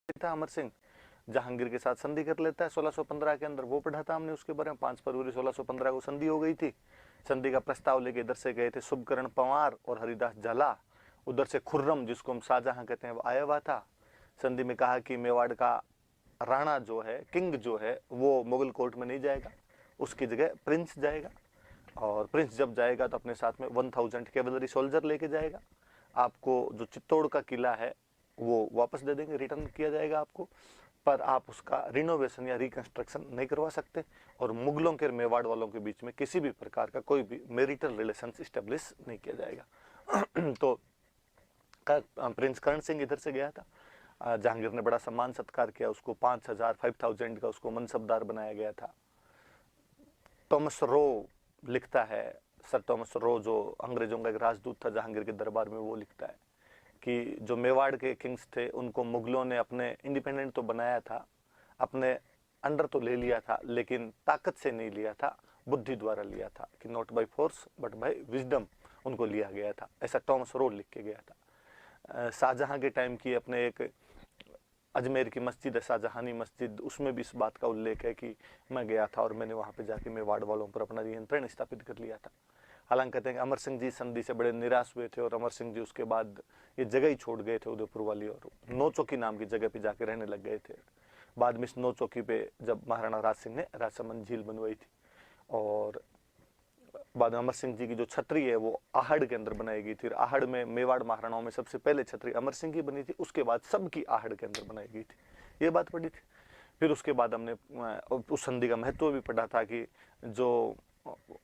था अमर सिंह, जहांगीर के साथ संधि कर लेता है 1615 के अंदर, वो पढ़ा था हमने उसके बारे में। 5 फरवरी 1615 को संधि हो गई थी। संधि का प्रस्ताव लेके इधर से गए थे शुभकरण पंवार और हरिदास झाला, उधर से खुर्रम जिसको हम शाहजहां कहते हैं वो आया हुआ था। संधि में कहा कि मेवाड़ का राणा जो है, किंग जो है, वो मुगल कोर्ट में नहीं जाएगा, उसकी जगह प्रिंस जाएगा, और प्रिंस जब जाएगा तो अपने साथ में 1000 कैवलरी सोल्जर लेके जाएगा। आपको जो चित्तौड़ का किला है वो वापस दे देंगे, रिटर्न किया जाएगा आपको, पर आप उसका रिनोवेशन या रिकंस्ट्रक्शन नहीं करवा सकते, और मुगलों के मेवाड़ वालों के बीच में किसी भी प्रकार का कोई भी मैरिटल रिलेशन स्टेब्लिश नहीं किया जाएगा। तो प्रिंस कर्ण सिंह इधर से गया था, जहांगीर ने बड़ा सम्मान सत्कार किया उसको, 5000 का उसको मनसबदार बनाया गया था। थॉमस रो लिखता है, सर थॉमस रो जो अंग्रेजों का एक राजदूत था जहांगीर के दरबार में, वो लिखता है कि जो मेवाड़ के किंग्स थे उनको मुगलों ने अपने इंडिपेंडेंट तो बनाया था, अपने अंडर तो ले लिया था, लेकिन ताकत से नहीं लिया था, बुद्धि द्वारा लिया था, कि not by force but by wisdom उनको लिया गया था, ऐसा थॉमस रो लिख के गया था। शाहजहां के टाइम की अपने एक अजमेर की मस्जिद है शाहजहानी मस्जिद, उसमें भी इस बात का उल्लेख है कि मैं गया था और मैंने वहां पे जाके मेवाड़ वालों पर अपना नियंत्रण स्थापित कर लिया था। हालांकि कहते हैं कि अमर सिंह जी संधि से बड़े निराश हुए थे, और अमर सिंह जी उसके बाद ये जगह ही छोड़ गए थे उदयपुर वाली, और नौचौकी नाम की जगह पे जाके रहने लग गए थे। बाद में इस नौचौकी पे जब महाराणा राज सिंह ने राजसमंद झील बनवाई थी, और बाद में अमर सिंह जी की जो छतरी है वो आहड़ के अंदर बनाई गई थी। आहड़ में मेवाड़ महाराणाओं में सबसे पहले छतरी अमर सिंह की बनी थी, उसके बाद सबकी आहड़ के अंदर बनाई गई थी, ये बात पढ़ी थी। फिर उसके बाद हमने उस संधि का महत्व भी पढ़ा था कि जो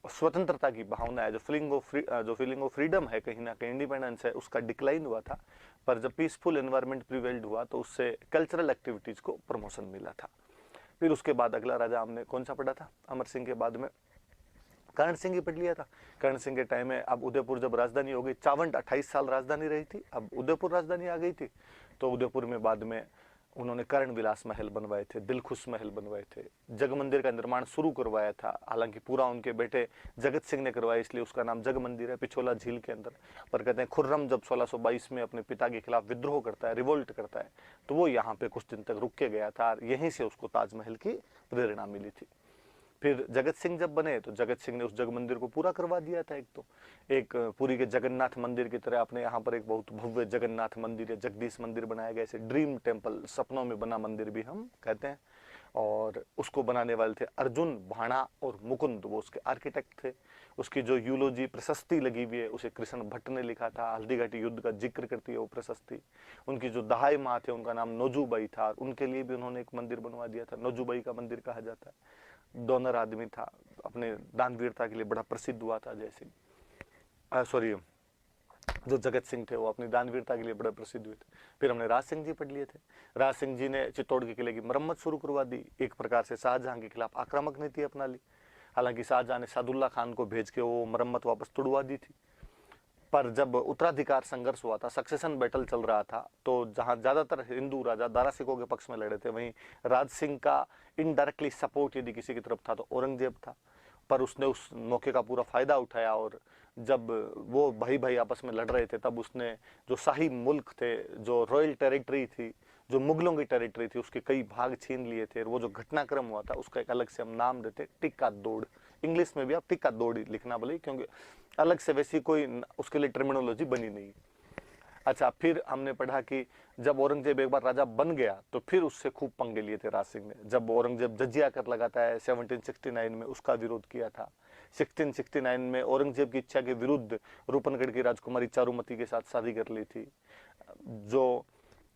स्वतंत्रता की भावना है, जो फीलिंग ऑफ फ्रीडम है, कहीं ना कहीं इंडिपेंडेंस है, उसका डिक्लाइन हुआ था। पर जब पीसफुल एनवायरनमेंट प्रिवेल्ड हुआ तो उससे कल्चरल एक्टिविटीज को प्रमोशन मिला था। फिर उसके बाद अगला राजा हमने कौन सा पढ़ा था अमर सिंह के बाद में? कर्ण सिंह ही पढ़ लिया था। कर्ण सिंह के टाइम में अब उदयपुर जब राजधानी हो गई, चावंड 28 साल राजधानी रही थी, अब उदयपुर राजधानी आ गई थी, तो उदयपुर में बाद में उन्होंने कर्ण विलास महल बनवाए थे, दिलखुश महल बनवाए थे, जग मंदिर का निर्माण शुरू करवाया था। हालांकि पूरा उनके बेटे जगत सिंह ने करवाया, इसलिए उसका नाम जग मंदिर है, पिछोला झील के अंदर। पर कहते हैं खुर्रम जब 1622 में अपने पिता के खिलाफ विद्रोह करता है, रिवोल्ट करता है, तो वो यहाँ पे कुछ दिन तक रुक के गया था, और यहीं से उसको ताजमहल की प्रेरणा मिली थी। फिर जगत सिंह जब बने तो जगत सिंह ने उस जग मंदिर को पूरा करवा दिया था। एक पुरी के जगन्नाथ मंदिर की तरह अपने यहाँ पर एक बहुत भव्य जगन्नाथ मंदिर या जगदीश मंदिर बनाया गया, इसे ड्रीम टेम्पल, सपनों में बना मंदिर भी हम कहते हैं। और उसको बनाने वाले थे अर्जुन, भाणा और मुकुंद, वो उसके आर्किटेक्ट थे। उसकी जो यूलोजी प्रशस्ति लगी हुई है उसे कृष्ण भट्ट ने लिखा था, हल्दी घाटी युद्ध का जिक्र करती है वो प्रशस्ति। उनकी जो दहाई माँ थे उनका नाम नोजूबाई था, उनके लिए भी उन्होंने एक मंदिर बनवा दिया था, नोजूबाई का मंदिर कहा जाता है। डोनर आदमी था, अपने दानवीरता के लिए बड़ा प्रसिद्ध हुआ था। जैसे सॉरी, जो जगत सिंह थे वो अपनी दानवीरता के लिए बड़े प्रसिद्ध हुए थे। फिर हमने राज सिंह जी पढ़ लिए थे। राज सिंह जी ने चित्तौड़ के किले की मरम्मत शुरू करवा दी, एक प्रकार से शाहजहां के खिलाफ आक्रामक नीति अपना ली। हालांकि शाहजहां ने सादुल्ला खान को भेज के वो मरम्मत वापस तुड़वा दी थी। पर जब उत्तराधिकार संघर्ष हुआ था, सक्सेशन बैटल चल रहा था, तो जहां ज्यादातर हिंदू राजा दारा सिखों के पक्ष में लड़े थे, वहीं राज सिंह का इनडायरेक्टली सपोर्ट यदि किसी की तरफ था तो औरंगजेब था। पर उसने उस मौके का पूरा फायदा उठाया, और जब वो भाई भाई आपस में लड़ रहे थे तब उसने जो शाही मुल्क थे, जो रॉयल टेरिटरी थी, जो मुगलों की टेरिटरी थी, उसके कई भाग छीन लिए थे। वो जो घटनाक्रम हुआ था उसका एक अलग से हम नाम देते टिक्का दौड़। इंग्लिश में भी आप टिक्का दौड़ लिखना बोले, क्योंकि अलग से वैसी कोई उसके लिए टर्मिनोलॉजी बनी नहीं। अच्छा, फिर हमने पढ़ा कि जब औरंगजेब एक बार राजा बन गया तो फिर उससे खूब पंगे लिए थे राज सिंह ने। जब औरंगजेब जजिया कर लगाता है 1769 में, उसका विरोध किया था। 1669 में औरंगजेब की इच्छा के विरुद्ध रूपनगढ़ की राजकुमारी चारुमती के साथ शादी कर ली थी। जो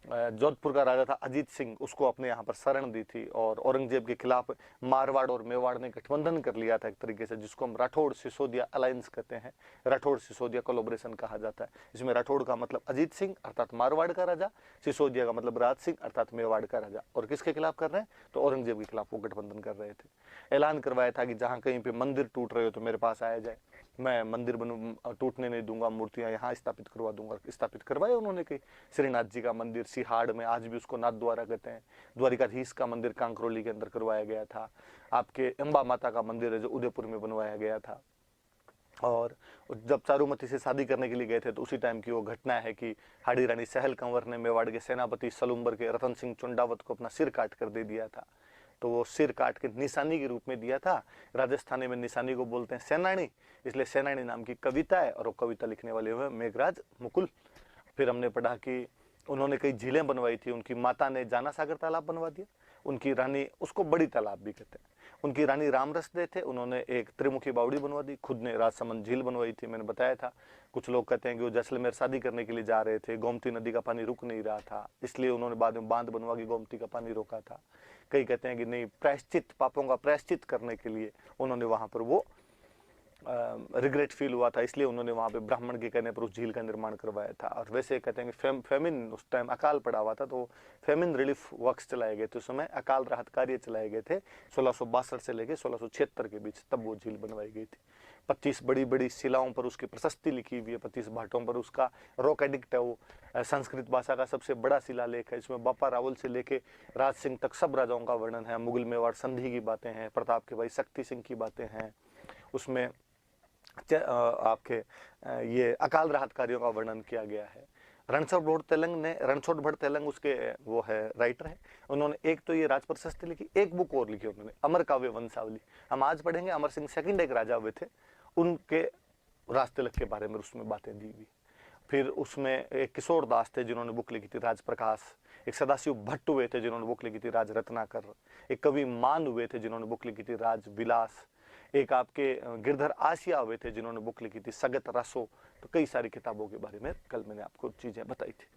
जोधपुर का राजा था अजीत सिंह, उसको अपने यहाँ पर शरण दी थी, और औरंगजेब के खिलाफ मारवाड़ और मेवाड़ ने गठबंधन कर लिया था एक तरीके से, जिसको हम राठौड़ सिसोदिया अलायंस कहते हैं, राठौड़ सिसोदिया कोलोब्रेशन कहा जाता है। इसमें राठौड़ का मतलब अजीत सिंह अर्थात मारवाड़ का राजा, सिसोदिया का मतलब राज सिंह अर्थात मेवाड़ का राजा। और किसके खिलाफ कर रहे हैं? तो औरंगजेब के खिलाफ वो गठबंधन कर रहे थे। ऐलान करवाया था कि जहां कहीं पे मंदिर टूट रहे हो तो मेरे पास आया जाए, मैं मंदिर टूटने नहीं दूंगा, मूर्तियां यहाँ स्थापित करवा दूंगा। स्थापित करवाए उन्होंने कई, श्रीनाथ जी का मंदिर सिहाड़ में, आज भी उसको नाथ द्वारा कहते हैं। द्वारिकाधीश का मंदिर कांकरोली के अंदर करवाया गया था। आपके अंबा माता का मंदिर है जो उदयपुर में बनवाया गया था। और जब चारुमती से शादी करने के लिए गए थे तो उसी टाइम की वो घटना है कि हाड़ी रानी सहल कंवर ने मेवाड़ के सेनापति सलुम्बर के रतन सिंह चुंडावत को अपना सिर काट कर दे दिया था। तो वो सिर काट के निशानी के रूप में दिया था। राजस्थानी में निशानी को बोलते हैं सेनानी, इसलिए सेनानी नाम की कविता है और वो कविता लिखने वाले हुए मेघराज मुकुल। फिर हमने पढ़ा कि उन्होंने कई झीलें बनवाई थी। उनकी माता ने जाना सागर तालाब बनवा दिया, उनकी रानी, उसको बड़ी तालाब भी कहते हैं, उनकी रानी रामरस दे थे, उन्होंने एक त्रिमुखी बावड़ी बनवा दी। खुद ने राजसमंद झील बनवाई थी, मैंने बताया था। कुछ लोग कहते हैं कि वो जैसलमेर शादी करने के लिए जा रहे थे, गोमती नदी का पानी रुक नहीं रहा था, इसलिए उन्होंने बाद में बांध बनवा के गोमती का पानी रोका था। कई कहते हैं कि नहीं, प्रायश्चित, पापों का प्रायश्चित करने के लिए उन्होंने वहां पर वो रिग्रेट फील हुआ था, इसलिए उन्होंने वहां पे ब्राह्मण के कहने पर उस झील का निर्माण करवाया था। और वैसे कहते हैं कि फेमिन, उस टाइम अकाल पड़ा हुआ था, तो फेमिन रिलीफ वर्क्स चलाए गए थे, उस समय अकाल राहत कार्य चलाए गए थे 1662 से लेकर 1676 के बीच, तब वो झील बनवाई गई थी। 25 बड़ी बड़ी शिलाओं पर उसकी प्रशस्ति लिखी हुई है, 25 भाटों पर उसका रॉक एडिक्ट है। वो संस्कृत भाषा का सबसे बड़ा शिलालेख है। इसमें बापा रावल से लेके राज सिंह तक सब राजाओं का वर्णन है। मुगल मेवाड़ संधि की बातें हैं, प्रताप के भाई शक्ति सिंह की बातें हैं, उसमें आपके ये अकाल राहत कार्यों का वर्णन किया गया है। रणछोड़ भट्ट तेलंग उसके वो है राइटर है। उन्होंने एक तो ये राज प्रशस्ति लिखी, एक बुक और लिखी उन्होंने, अमर काव्य वंशावली। हम आज पढ़ेंगे। अमर सिंह सेकंड एक राजा हुए थे, उनके राज तिलक के बारे में उसमें बातें दी हुई। फिर उसमें एक किशोर दास थे जिन्होंने बुक लिखी थी राज प्रकाश, एक सदाशिव भट्ट हुए थे जिन्होंने बुक लिखी थी राज रत्नाकर, एक कवि मान हुए थे जिन्होंने बुक लिखी थी राज विलास, एक आपके गिरधर आसिया हुए थे जिन्होंने बुक लिखी थी सगत रसो। तो कई सारी किताबों के बारे में कल मैंने आपको चीजें बताई थी।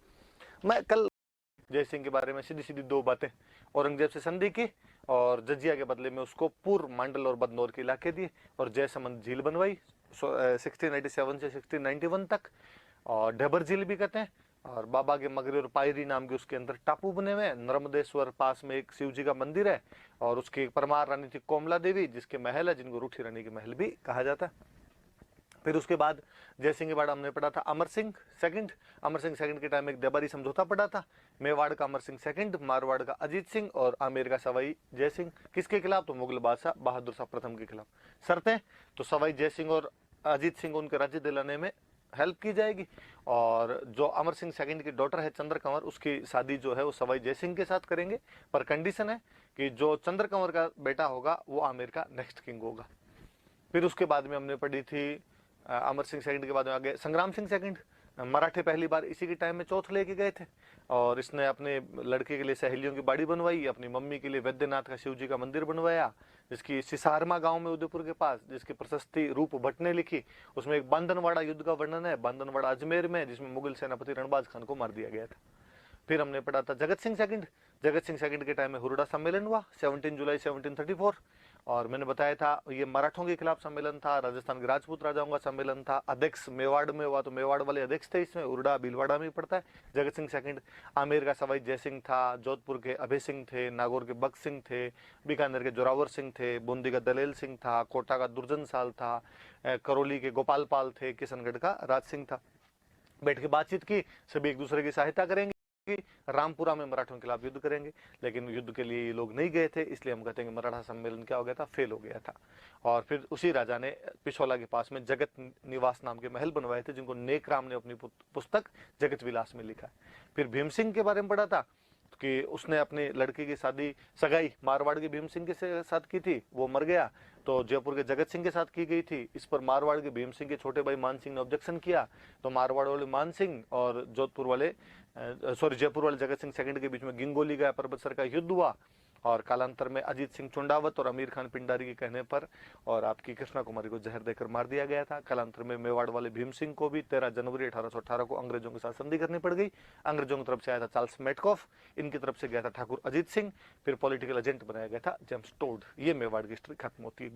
मैं कल जयसिंह के बारे में सीधी सीधी दो बातें, औरंगजेब से संधि की और जजिया के बदले में उसको पूर्व मंडल और बदनौर के इलाके दिए, और जयसमंद झील बनवाई 1687 से 1691 तक, और ढेबर झील भी कहते हैं। और बाबा के मगरी और पायरी नाम के उसके अंदर टापू बने हुए हैं। नर्मदेश्वर पास में एक शिव जी का मंदिर है, और उसकी परमार रानी थी कोमला देवी, जिसके महल है, जिनको रूठी रानी के महल भी कहा जाता है। फिर उसके बाद जयसिंह के बाद हमने पढ़ा था अमर सिंह सेकंड। अमर सिंह सेकंड के टाइम में एक देबारी समझौता पड़ा था। मेवाड़ का अमर सिंह सेकंड, मारवाड़ का अजीत सिंह और आमेर का सवाई जयसिंह। किसके खिलाफ? तो मुगल बादशाह बहादुर शाह प्रथम के खिलाफ। शर्तें तो सवाई जयसिंह और अजीत सिंह उनके राज्य दिलाने में हेल्प की जाएगी, और जो अमर सिंह सेकंड की डॉटर है चंद्र कंवर, उसकी शादी जो है वो सवाई जयसिंह के साथ करेंगे, पर कंडीशन है कि जो चंद्र कंवर का बेटा होगा वो आमेर का नेक्स्ट किंग होगा। फिर उसके बाद में हमने पढ़ी थी अमर सिंह सेकंड के बाद में आगे संग्राम सिंह सेकंड। मराठे पहली बार इसी के टाइम में चौथ लेके गए थे, और इसने अपने लड़के के लिए सहेलियों की बाड़ी बनवाई, अपनी मम्मी के लिए वैद्यनाथ का शिव जी का मंदिर बनवाया, जिसकी सिसारमा गांव में उदयपुर के पास, जिसकी प्रशस्ति रूप भट्ट ने लिखी। उसमें एक बांधनवाड़ा युद्ध का वर्णन है, बांधनवाड़ा अजमेर में, जिसमें मुगल सेनापति रणबाज खान को मार दिया गया था। फिर हमने पढ़ा था जगत सिंह सेकंड। जगत सिंह सेकंड के टाइम में हुरडा सम्मेलन हुआ 17 जुलाई 1734, और मैंने बताया था ये मराठों के खिलाफ सम्मेलन था, राजस्थान के राजपूत राजाओं का सम्मेलन था। अध्यक्ष मेवाड़ में हुआ, तो मेवाड़ वाले अध्यक्ष थे इसमें, उर्डा भीलवाड़ा में पड़ता है जगत सिंह सेकंड। आमेर का सवाई जयसिंह था, जोधपुर के अभय सिंह थे, नागौर के बख्त सिंह थे, बीकानेर के जोरावर सिंह थे, बूंदी का दलेल सिंह था, कोटा का दुर्जन साल था, करौली के गोपाल पाल थे, किशनगढ़ का राज सिंह था। बैठ के बातचीत की, सभी एक दूसरे की सहायता करेंगे, रामपुरा में मराठों के खिलाफ युद्ध करेंगे, लेकिन युद्ध के लिए ये लोग नहीं गए थे, इसलिए हम कहते हैं कि मराठा सम्मेलन क्या हो गया था, फेल हो गया था। और फिर उसी राजा ने पिछोला के पास में जगत निवास नाम के महल बनवाए थे, जिनको नेक राम ने अपनी पुस्तक जगत विलास में लिखा है। फिर भीम सिंह के बारे में पढ़ा था कि उसने अपने लड़के की शादी सगाई मारवाड़ के भीम सिंह के साथ की थी, वो मर गया, तो जयपुर के जगत सिंह के साथ की गई थी। इस पर मारवाड़ के भीम सिंह के छोटे भाई मान सिंह ने ऑब्जेक्शन किया, तो मारवाड़ वाले मान सिंह और जोधपुर वाले जयपुर वाले जगत सिंह सेकंड के बीच में गिंगोली का परबतसर का युद्ध हुआ, और कालांतर में अजीत सिंह चुंडावत और अमीर खान पिंडारी के कहने पर और आपकी कृष्णा कुमारी को जहर देकर मार दिया गया था। कालांतर में मेवाड़ वाले भीम सिंह को भी 13 जनवरी 1818 को अंग्रेजों के साथ संधि करनी पड़ गई। अंग्रेजों की तरफ से आया था चार्ल्स मेटकॉफ, इनकी तरफ से गया था ठाकुर अजीत सिंह, फिर पॉलिटिकल एजेंट बनाया गया था जेम्स टोड। ये मेवाड़ की हिस्ट्री खत्म होती है।